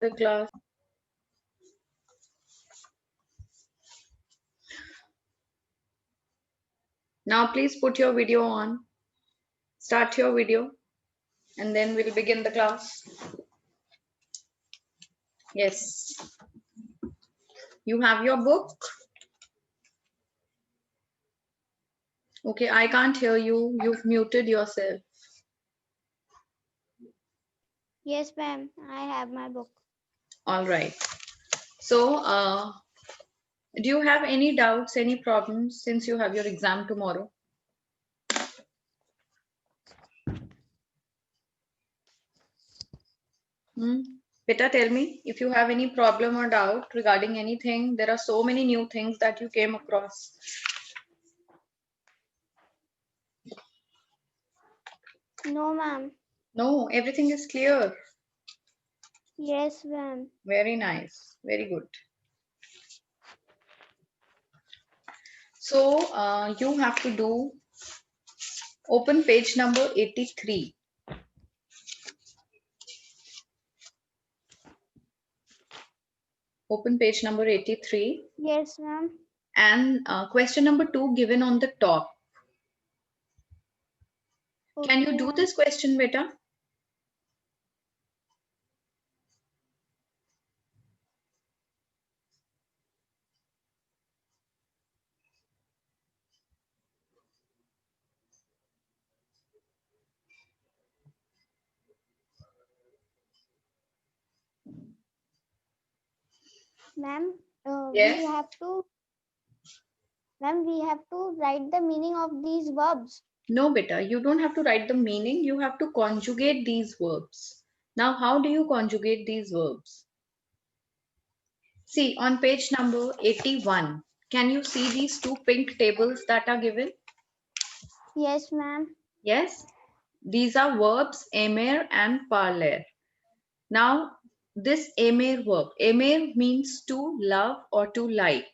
the class. Now please put your video on. Start your video and then we'll begin the class. Yes. You have your book? Okay, I can't hear you. You've muted yourself. Yes, ma'am. I have my book. All right. So, do you have any doubts, any problems since you have your exam tomorrow? Beta, tell me if you have any problem or doubt regarding anything. There are so many new things that you came across. No, ma'am. No, everything is clear. Yes, ma'am. Very nice. Very good. So you have to do open page number 83. Open page number 83. Yes, ma'am. And question number 2 given on the top. Okay, Can you do ma'am. this question, beta? Ma'am, Yes. we have to write the meaning of these verbs. No, beta, you don't have to write the meaning. You have to conjugate these verbs. Now, how do you conjugate these verbs? See, on page number 81, can you see these two pink tables that are given? Yes, ma'am. Yes, these are verbs aimer and parler. Now, this aimer verb, aimer means to love or to like.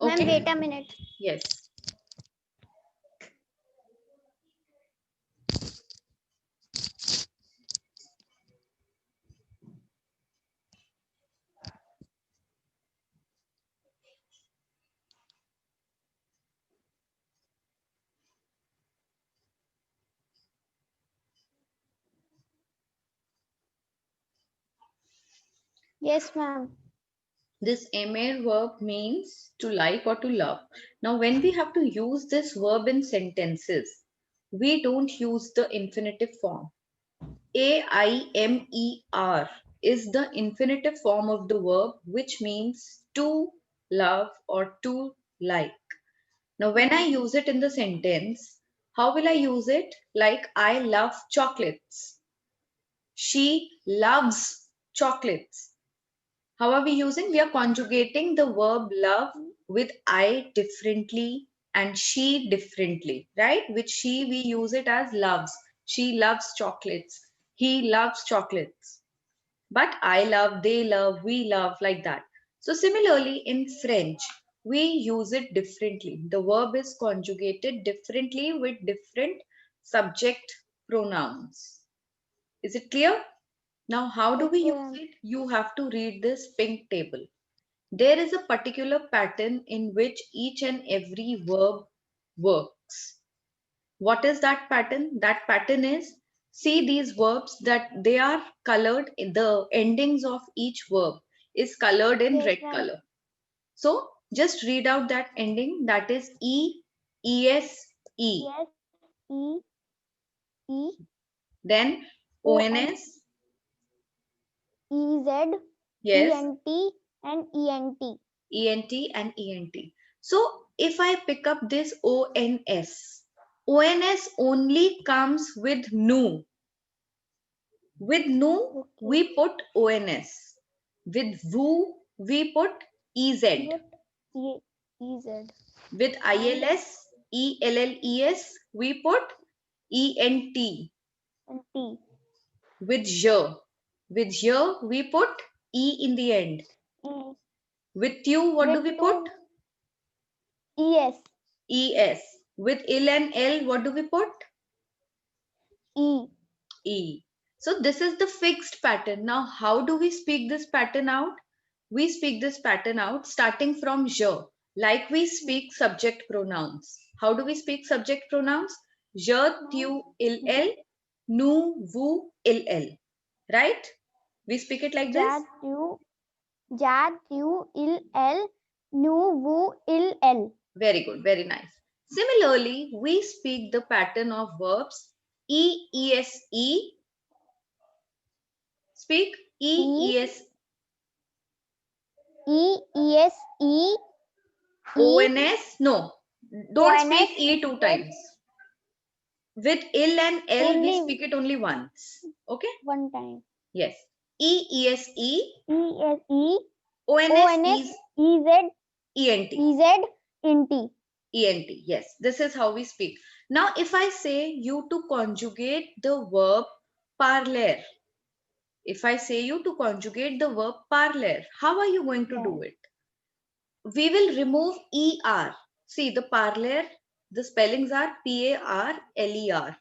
Ma'am, Okay? wait a minute. Yes. Yes, ma'am. This aimer verb means to like or to love. Now, when we have to use this verb in sentences, we don't use the infinitive form. AIMER is the infinitive form of the verb, which means to love or to like. Now, when I use it in the sentence, how will I use it? Like, I love chocolates. She loves chocolates. How are we using? We are conjugating the verb love with I differently and she differently, right? With she, we use it as loves. She loves chocolates. He loves chocolates. But I love, they love, we love, like that. So similarly in French, we use it differently. The verb is conjugated differently with different subject pronouns. Is it clear? Now, how do we Okay, use ma'am. it? You have to read this pink table. There is a particular pattern in which each and every verb works. What is that pattern? That pattern is, see these verbs that they are colored, the endings of each verb is colored in Yes, red ma'am. color. So just read out that ending, that is E, ES, E. Yes, E, E, Then O, N, ONS, E, Z, E, yes, N, T, and E, N, T. ENT and ENT. So if I pick up this ONS, ONS only comes with nu. With nu, Okay. we put ONS. With vu, we put EZ. What? E, E, Z. With And ILS, ELLES, we put ENT. T. With j, we put E in the end. E. With you, what do With we put? two, ES. ES. With ill and L, what do we put? E. E. So this is the fixed pattern. Now, how do we speak this pattern out? We speak this pattern out starting from je, like we speak subject pronouns. How do we speak subject pronouns? Je, tu, il, el, nu, vu, il, el. Right? We speak it like this. Ja, tu, il, el, nu, vu, il, el. Very good. Very nice. Similarly, we speak the pattern of verbs e, es, e. Speak e, es, es, e, ons. No, don't speak ons, e 2 times. With ill and l, we only speak it only once. Okay? one time. Yes. E, es, e. Es, e, Ons, ons, is ez, ent. ez, int. Ent. Yes. This is how we speak. Now, if I say you to conjugate the verb parler, if I say you to conjugate the verb parler, how are you going to do it? We will remove er. See, the parler, the spellings are P-A-R-L-E-R.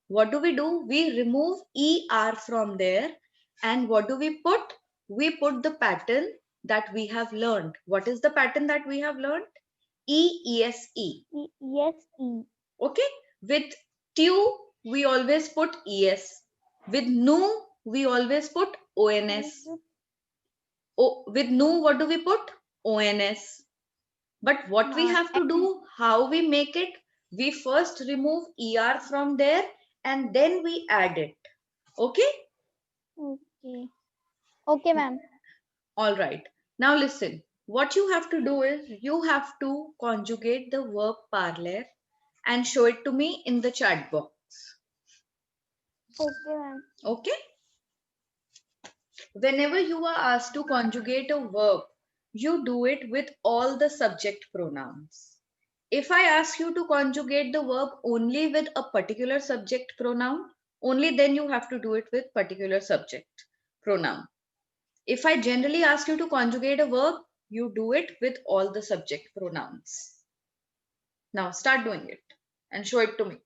What do? We remove er from there. And what do we put? We put the pattern that we have learned. What is the pattern that we have learned? E-E-S-E. E-S-E. Okay? With tu, we always put es. With nu, we always put ons. With nu, what do we put? Ons. But what we have to do, how we make it, we first remove er from there and then we add it. Okay? Okay. Okay, ma'am. All right. Now listen. What you have to do is you have to conjugate the verb parler and show it to me in the chat box. Okay, ma'am. Okay? Whenever you are asked to conjugate a verb, you do it with all the subject pronouns. If I ask you to conjugate the verb only with a particular subject pronoun, only then you have to do it with particular subject pronoun. If I generally ask you to conjugate a verb, you do it with all the subject pronouns. Now start doing it and show it to me.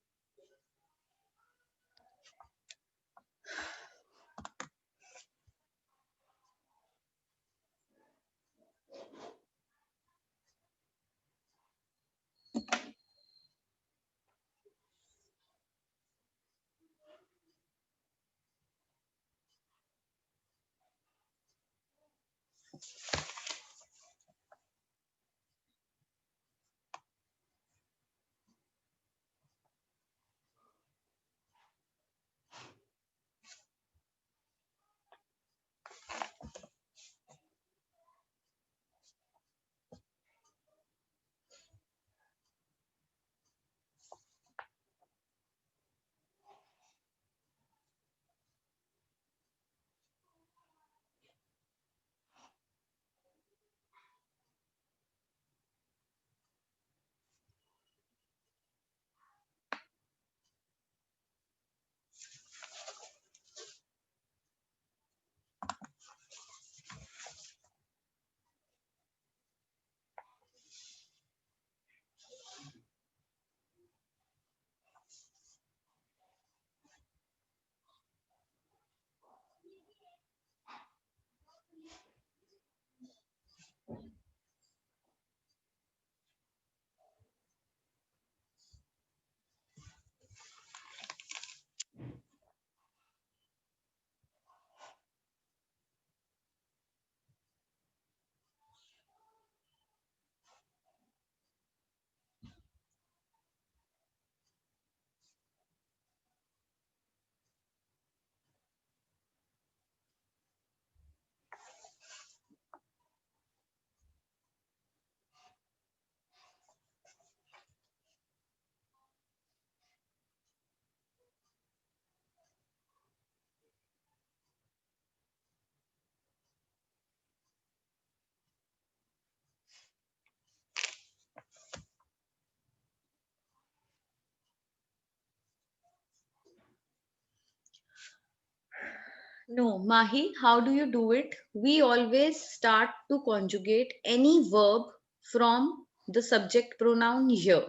No, Mahi, how do you do it? We always start to conjugate any verb from the subject pronoun here.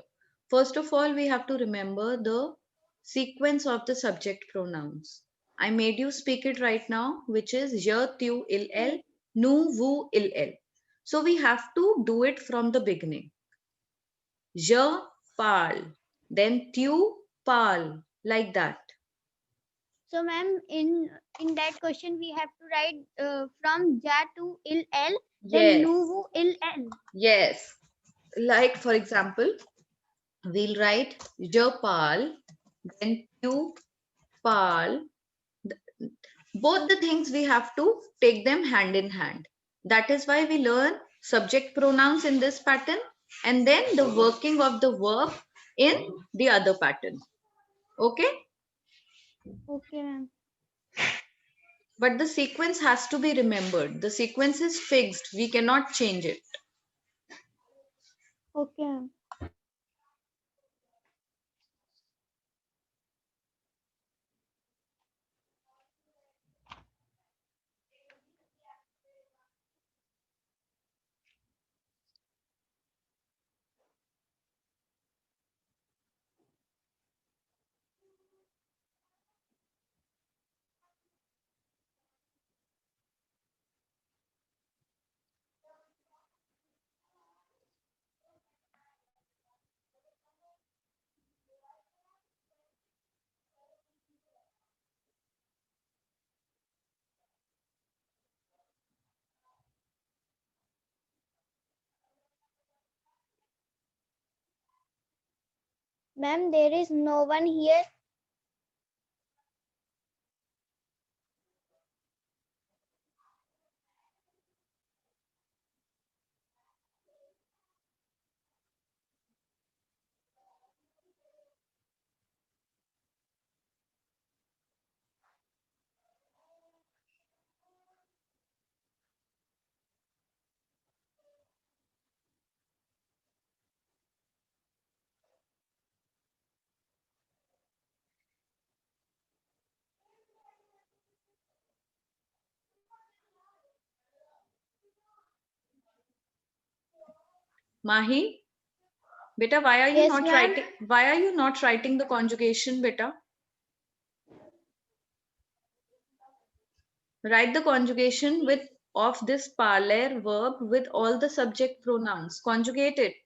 First of all, we have to remember the sequence of the subject pronouns. I made you speak it right now, which is je, tu, il, el, nu, vu, il, el. So we have to do it from the beginning. Je parle, then tu parle, like that. So, ma'am, in that question, we have to write from ja to il l, then Yes, nuvu il l. yes. Like for example, we'll write je parle, then tu parle. Both the things we have to take them hand in hand. That is why we learn subject pronouns in this pattern and then the working of the verb in the other pattern. Okay? Okay, ma'am. But the sequence has to be remembered. The sequence is fixed. We cannot change it. Okay, ma'am. Ma'am, there is no one here. Mahi, beta, why are you Yes, not ma'am. writing? Why are you not writing the conjugation, beta? Write the conjugation with of this parler verb with all the subject pronouns. Conjugate it.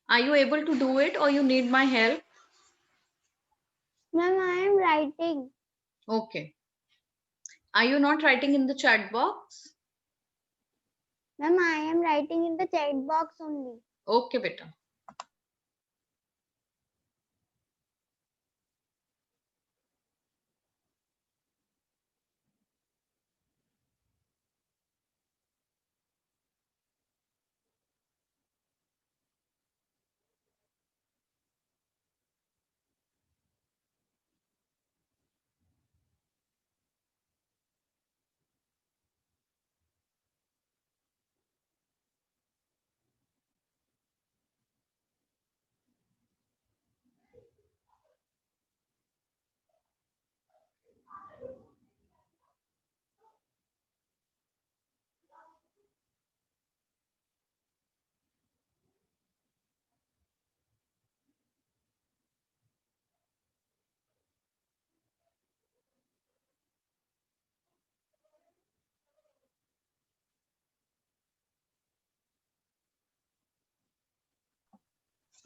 Are you able to do it or you need my help? Ma'am, I am writing. Okay. Are you not writing in the chat box? Ma'am, I am writing in the chat box only. Okay, beta.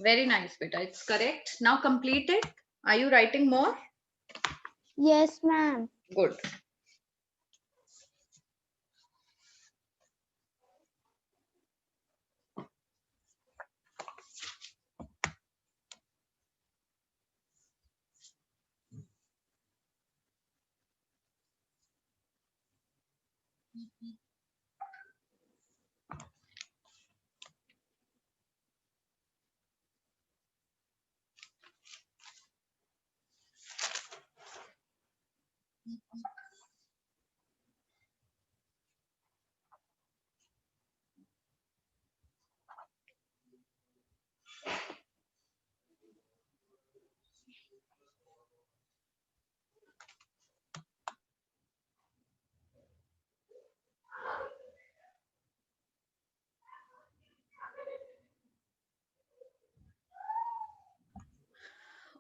Very nice, beta. It's correct. Now complete it. Are you writing more? Yes, ma'am. Good.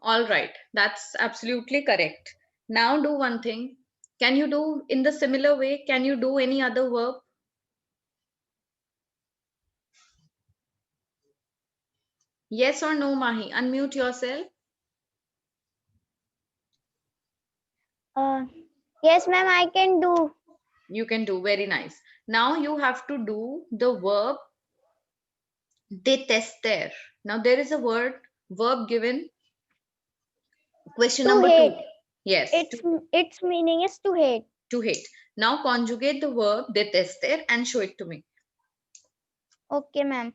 All right. That's absolutely correct. Now do one thing. Can you do in the similar way? Can you do any other verb? Yes or no, Mahi? Unmute yourself. Uh, yes, ma'am, I can do. You can do. Very nice. Now you have to do the verb detester. Now there is a verb given. Question To number two. hate. Yes, Its meaning is to hate. to hate. Now conjugate the verb detester and show it to me. Okay, ma'am.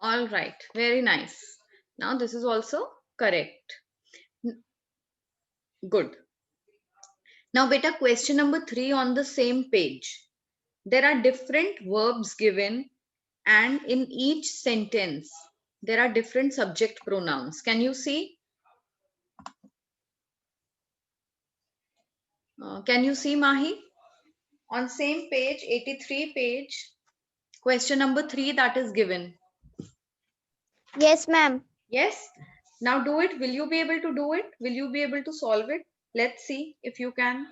All right, very nice. Now this is also correct. Good. Now beta, question number 3 on the same page. There are different verbs given, and in each sentence there are different subject pronouns. Can you see? Can you see, Mahi? On same page, 83 page, question number 3 that is given. Yes, ma'am. Yes? Now do it. Will you be able to do it? Will you be able to solve it? Let's see if you can.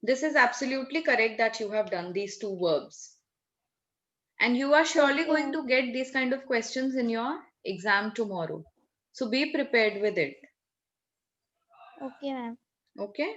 This is absolutely correct that you have done these two verbs. And you are surely Okay, going ma'am. to get these kind of questions in your exam tomorrow. So be prepared with it. Okay, ma'am. Okay?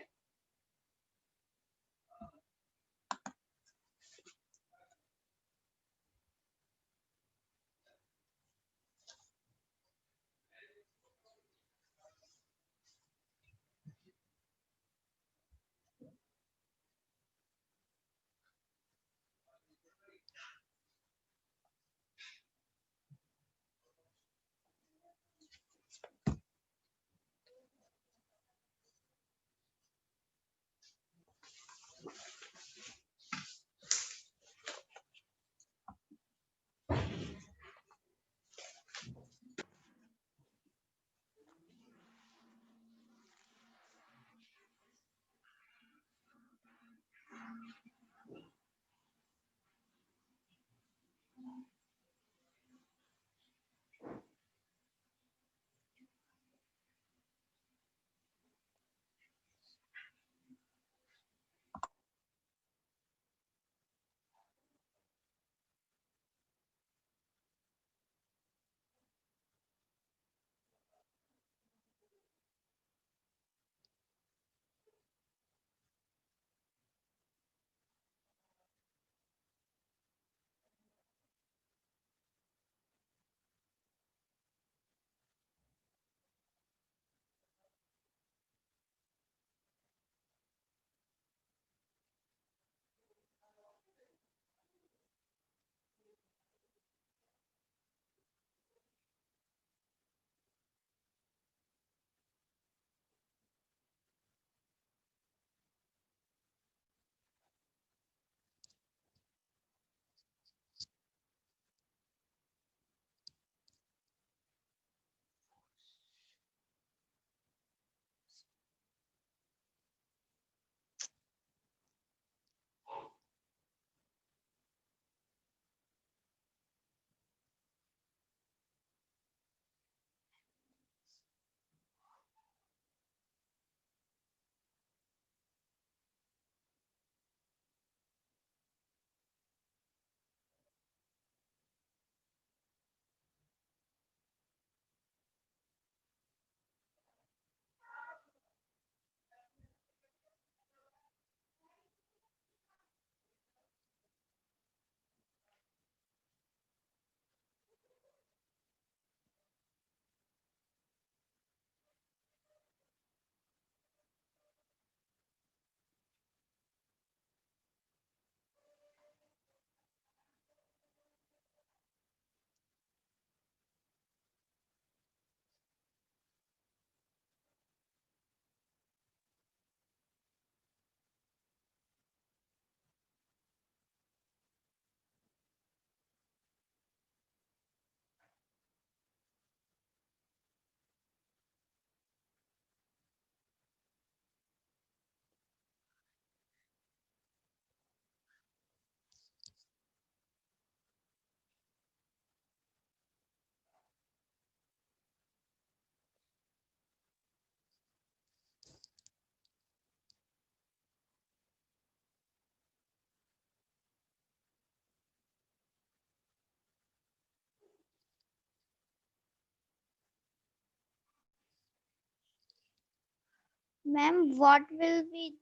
Ma'am, what will be,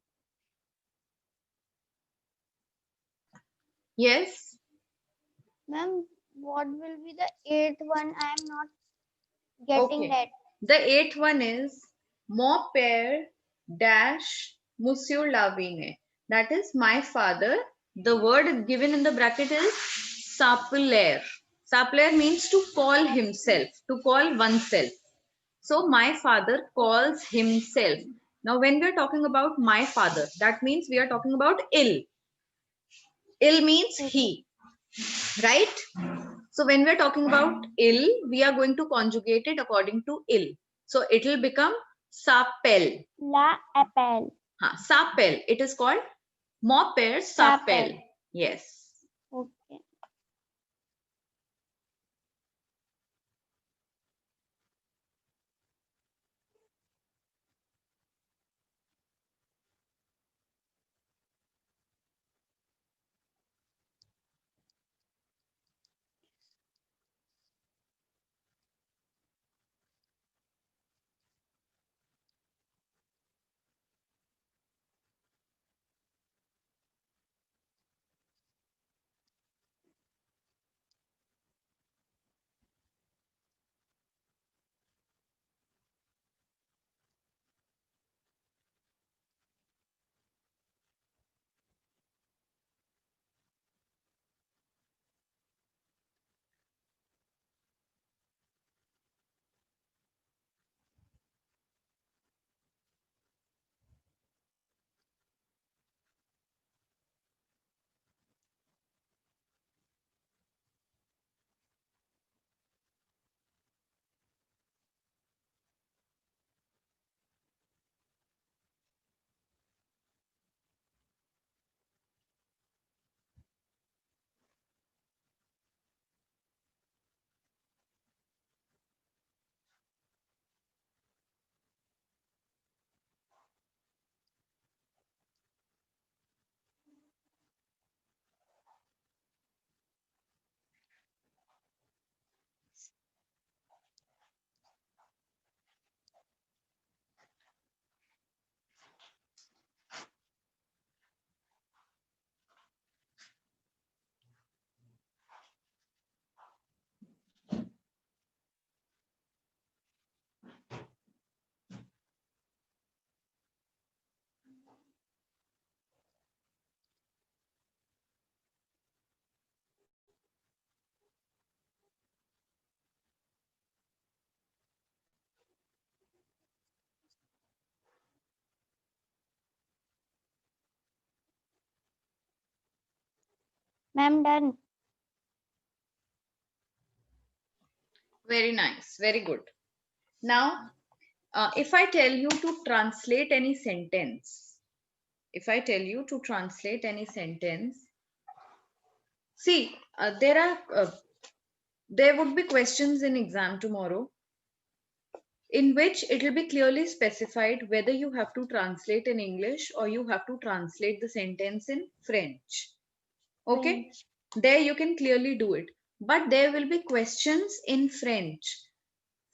Yes? ma'am, what will be the eighth one? I am not getting Okay. that. The eighth one is mon père dash Monsieur Lavine. That is my father. The word given in the bracket is s'appelait. S'appeler means to call himself, to call oneself. So my father calls himself. Now, when we are talking about my father, that means we are talking about il. Il means he, right? So when we are talking about il, we are going to conjugate it according to il. So it will become s'appelle. La appelle. S'appelle. It is called mon père s'appelle. Yes. Okay. Ma'am, done. Very nice. Very good. Now, if I tell you to translate any sentence, if I tell you to translate any sentence, see, there would be questions in exam tomorrow in which it will be clearly specified whether you have to translate in English or you have to translate the sentence in French. Okay, French. there you can clearly do it. But there will be questions in French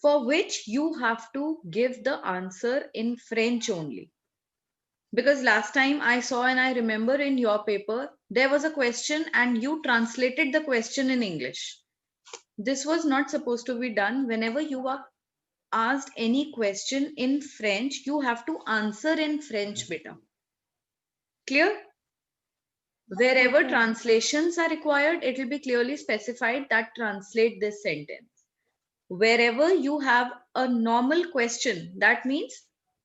for which you have to give the answer in French only. Because last time I saw and I remember in your paper, there was a question and you translated the question in English. This was not supposed to be done. Whenever you are asked any question in French, you have to answer in French, beta. Clear? Wherever Okay. translations are required, it will be clearly specified that translate this sentence. Wherever you have a normal question, that means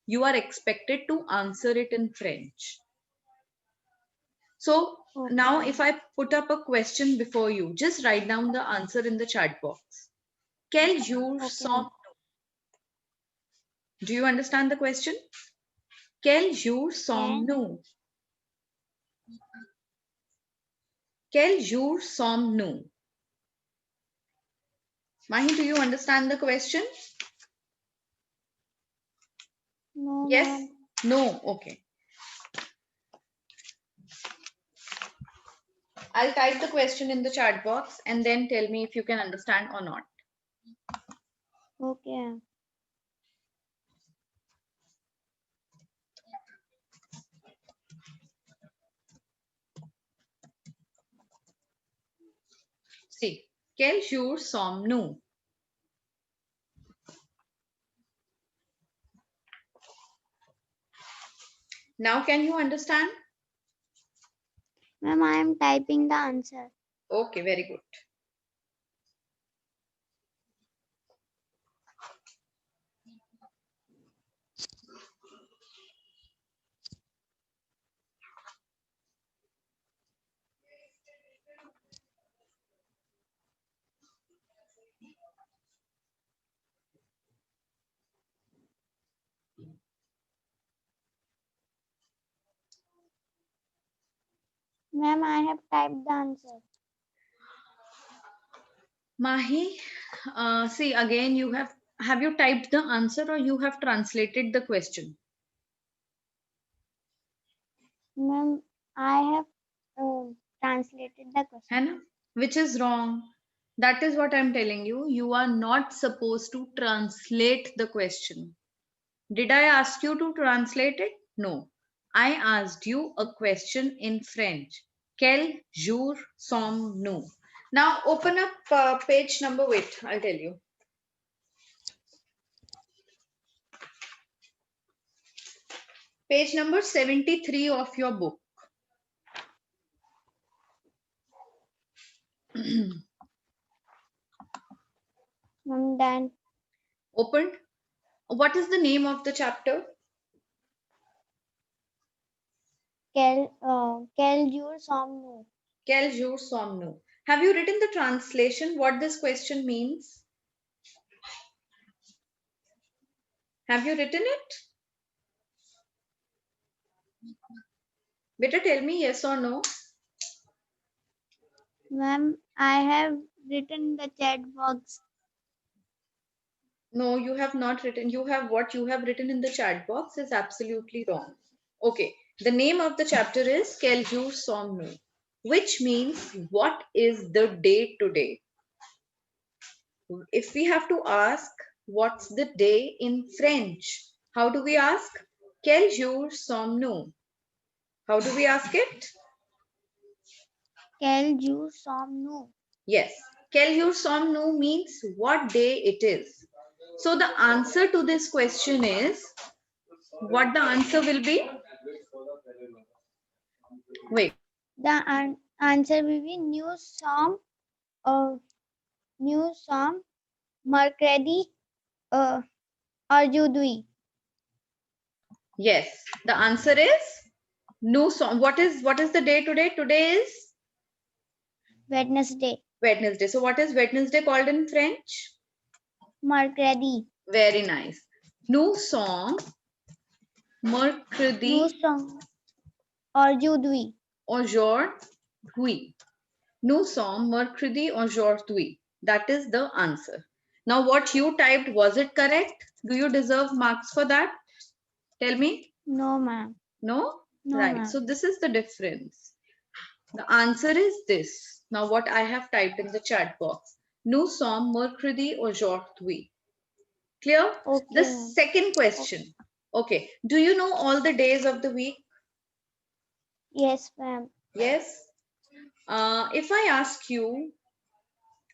you are expected to answer it in French. So now if I put up a question before you, just write down the answer in the chat box. Quel jour sommes-nous? Do you understand the question? Quel jour sommes-nous? Quel jour sommes-nous? Mahi, do you understand the question? No, Yes? ma'am. No? Okay. I'll type the question in the chat box and then tell me if you can understand or not. Okay. See, quel jour sommes-nous? Now can you understand? Ma'am, I am typing the answer. Okay, very good. Ma'am, I have typed the answer. Mahi, see again, have you typed the answer or you have translated the question? Ma'am, I have translated the question. है ना? Which is wrong. That is what I'm telling you. You are not supposed to translate the question. Did I ask you to translate it? No. I asked you a question in French. Quel jour sommes-nous? Now open up page number, wait, I'll tell you. Page number 73 of your book. Ma'am, then Opened. What is the name of the chapter? quel jour sommes-nous? Quel jour sommes-nous? Have you written the translation? What this question means? Have you written it? Better tell me yes or no. Ma'am, I have written the chat box. No, you have not written. What you have written in the chat box is absolutely wrong. Okay. The name of the chapter is Quel jour sommes-nous, which means what is the day today? If we have to ask what's the day in French, how do we ask? Quel jour sommes-nous? How do we ask it? Quel jour sommes-nous? Yes. Quel jour sommes-nous means what day it is. So the answer to this question is, what the answer will be? Wait. The answer will be new song, mercredi, aujourd'hui. Yes. The answer is no song. What is the day today? Today is Wednesday, Wednesday. So what is Wednesday called in French? mercredi. Very nice. Nous sommes mercredi Nous sommes aujourd'hui. aujourd'hui. Nous sommes mercredi aujourd'hui. That is the answer. Now what you typed, was it correct? Do you deserve marks for that? Tell me. No, ma'am. No? No, Right. ma'am. So this is the difference. The answer is this. Now what I have typed in the chat box. Nous sommes mercredi aujourd'hui. Clear? Okay, The ma'am. second question. Okay. Do you know all the days of the week? Yes, ma'am. Yes. If I ask you,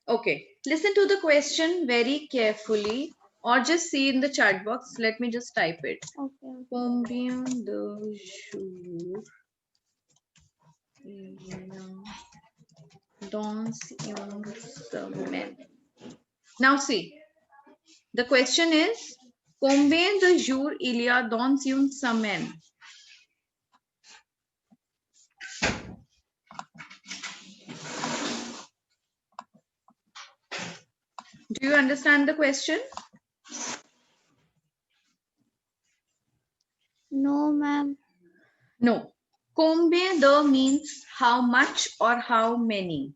okay, listen to the question very carefully or just see in the chat box. Let me just type it. Okay. Combien de jours il y a dans une semaine? Now see, the question is, combien de jours il y a dans une semaine? Do you understand the question? No, ma'am. No. Combien de means how much or how many.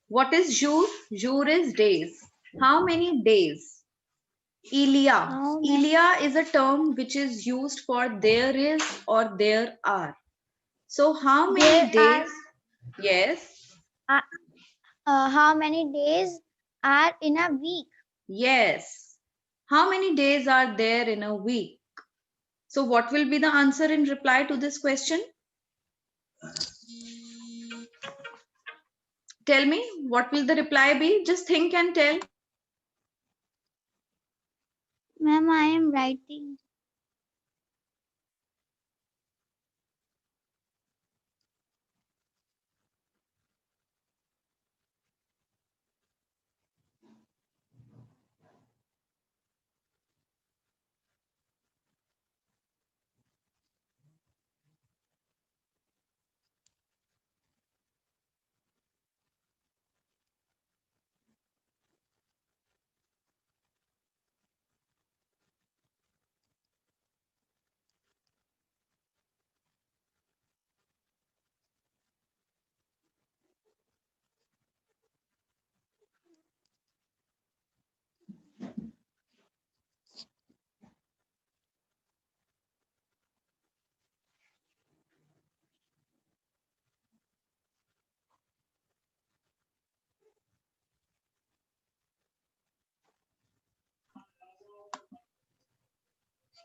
What is jour? Jour is days. How many days? Ilia. How many? Ilia is a term which is used for there is or there are. So how many There days? Yes. how many days are in a week? Yes. How many days are there in a week? So what will be the answer in reply to this question? Tell me, what will the reply be? Just think and tell. Ma'am, I am writing.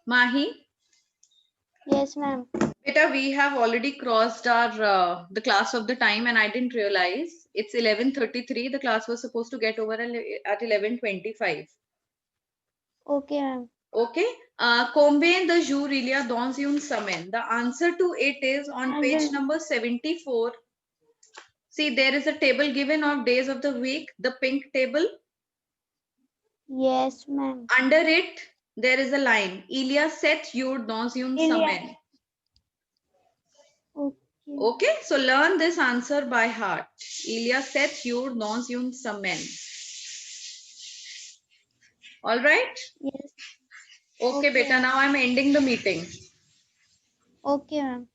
Mahi? Yes, ma'am. Beta, we have already crossed our the class of the time, and I didn't realize it's 11:33. The class was supposed to get over at 11:25. Okay, ma'am. Okay. Combien de jours il y a dans une semaine? The answer to it is on page number 74. See, there is a table given of days of the week, the pink table. Yes, ma'am. Under it, there is a line. Il y a 7 jours dans une semaine. Okay. Okay, so learn this answer by heart. Il y a 7 jours dans une semaine. All right? Yes. Okay, beta. ma'am. Now I'm ending the meeting. Okay, ma'am.